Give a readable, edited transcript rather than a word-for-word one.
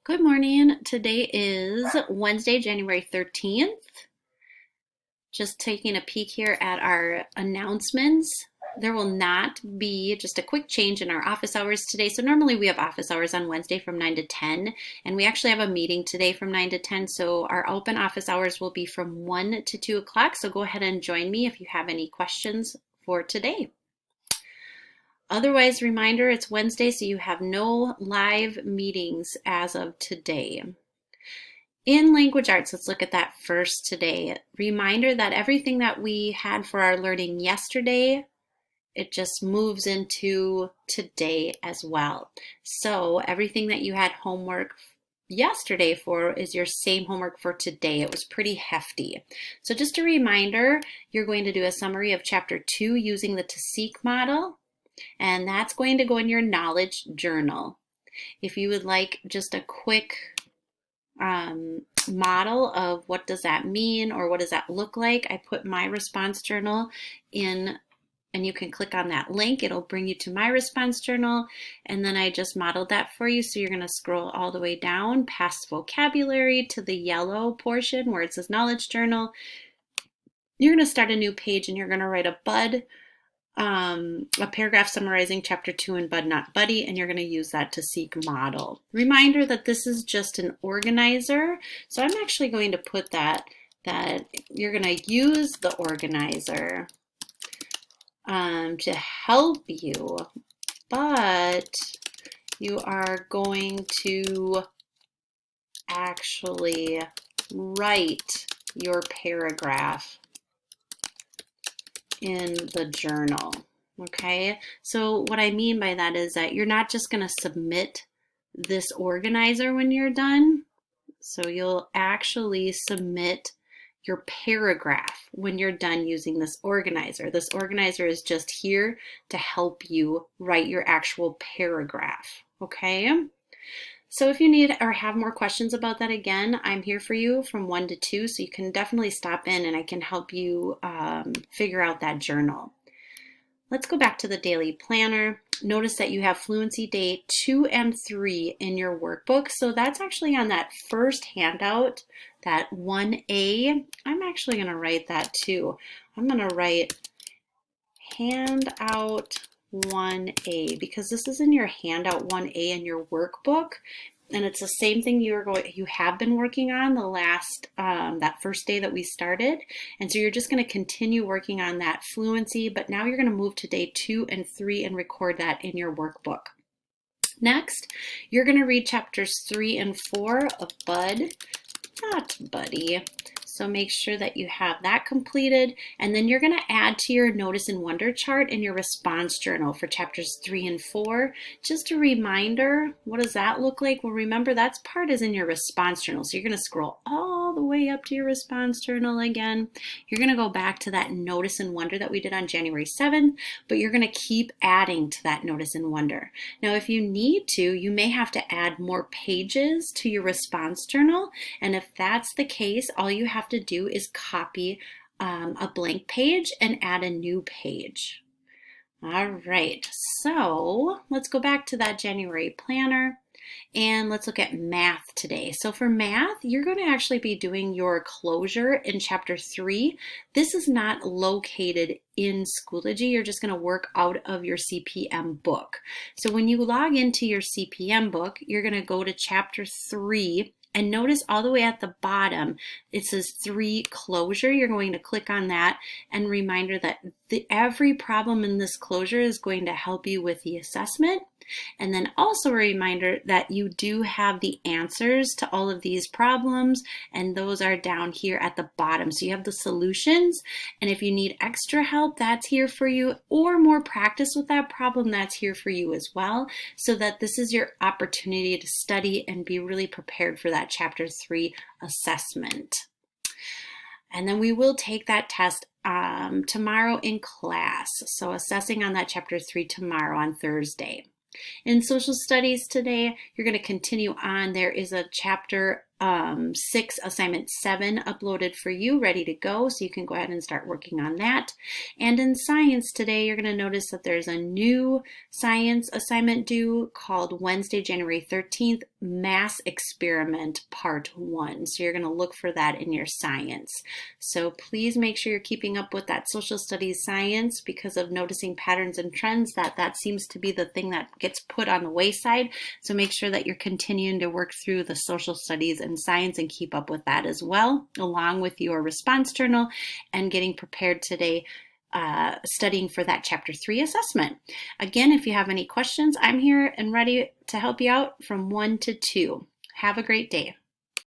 Good morning. Today is Wednesday, January 13th. Just taking a peek here at our announcements. There will not be just a quick change in our office hours today. So normally we have office hours on Wednesday from 9 to 10, and we actually have a meeting today from 9 to 10. So our open office hours will be from 1 to 2 o'clock. So go ahead and join me if you have any questions for today. Otherwise, reminder, it's Wednesday, so you have no live meetings as of today. In language arts, let's look at that first today. Reminder that everything that we had for our learning yesterday, it just moves into today as well. So everything that you had homework yesterday for is your same homework for today. It was pretty hefty. So just a reminder, you're going to do a summary of chapter 2 using the TSEQ model, and that's going to go in your knowledge journal. If you would like just a quick model of what does that mean or what does that look like, I put my response journal in, and you can click on that link. It'll bring you to my response journal, and then I just modeled that for you. So you're going to scroll all the way down past vocabulary to the yellow portion where it says knowledge journal. You're going to start a new page and you're going to write a paragraph summarizing chapter 2 in Bud Not Buddy, and you're going to use that TSEQ model. Reminder that this is just an organizer, so I'm actually going to put that you're going to use the organizer to help you, but you are going to actually write your paragraph in the journal. Okay, so what I mean by that is that you're not just going to submit this organizer when you're done. So you'll actually submit your paragraph when you're done using this organizer. This organizer is just here to help you write your actual paragraph. Okay. So if you need or have more questions about that, again, I'm here for you from 1 to 2, so you can definitely stop in and I can help you figure out that journal. Let's go back to the daily planner. Notice that you have Fluency Day 2 and 3 in your workbook. So that's actually on that first handout, that 1A. I'm actually going to write that too. I'm going to write handout 1A because this is in your handout 1A in your workbook, and it's the same thing you have been working on the last that first day that we started, and so you're just going to continue working on that fluency, but now you're going to move to day 2 and 3 and record that in your workbook. Next, you're going to read chapters 3 and 4 of Bud Not Buddy. So make sure that you have that completed, and then you're going to add to your Notice and Wonder chart in your response journal for chapters 3 and 4. Just a reminder, what does that look like? Well, remember that part is in your response journal. So you're going to scroll all the way up to your response journal again. You're going to go back to that Notice and Wonder that we did on January 7th, but you're going to keep adding to that Notice and Wonder. Now, if you need to, you may have to add more pages to your response journal, and if that's the case, all you have to do is copy a blank page and add a new page. All right, so let's go back to that January planner and let's look at math today. So for math, you're going to actually be doing your closure in chapter 3. This is not located in Schoology. You're just going to work out of your CPM book. So when you log into your CPM book, you're going to go to chapter 3. And notice all the way at the bottom, it says 3 closure. You're going to click on that, and reminder that every problem in this closure is going to help you with the assessment. And then also a reminder that you do have the answers to all of these problems, and those are down here at the bottom. So you have the solutions, and if you need extra help, that's here for you, or more practice with that problem, that's here for you as well, so that this is your opportunity to study and be really prepared for that chapter 3 assessment. And then we will take that test tomorrow in class. So assessing on that chapter 3 tomorrow on Thursday. In social studies today, you're going to continue on. There is a chapter 6, assignment 7 uploaded for you, ready to go, so you can go ahead and start working on that. And in science today, you're going to notice that there's a new science assignment due called Wednesday, January 13th, Mass Experiment Part 1. So you're going to look for that in your science. So please make sure you're keeping up with that social studies science, because of noticing patterns and trends, that seems to be the thing that gets put on the wayside. So make sure that you're continuing to work through the social studies and science and keep up with that as well, along with your response journal and getting prepared today, studying for that Chapter 3 assessment. Again, if you have any questions, I'm here and ready to help you out from 1 to 2. Have a great day.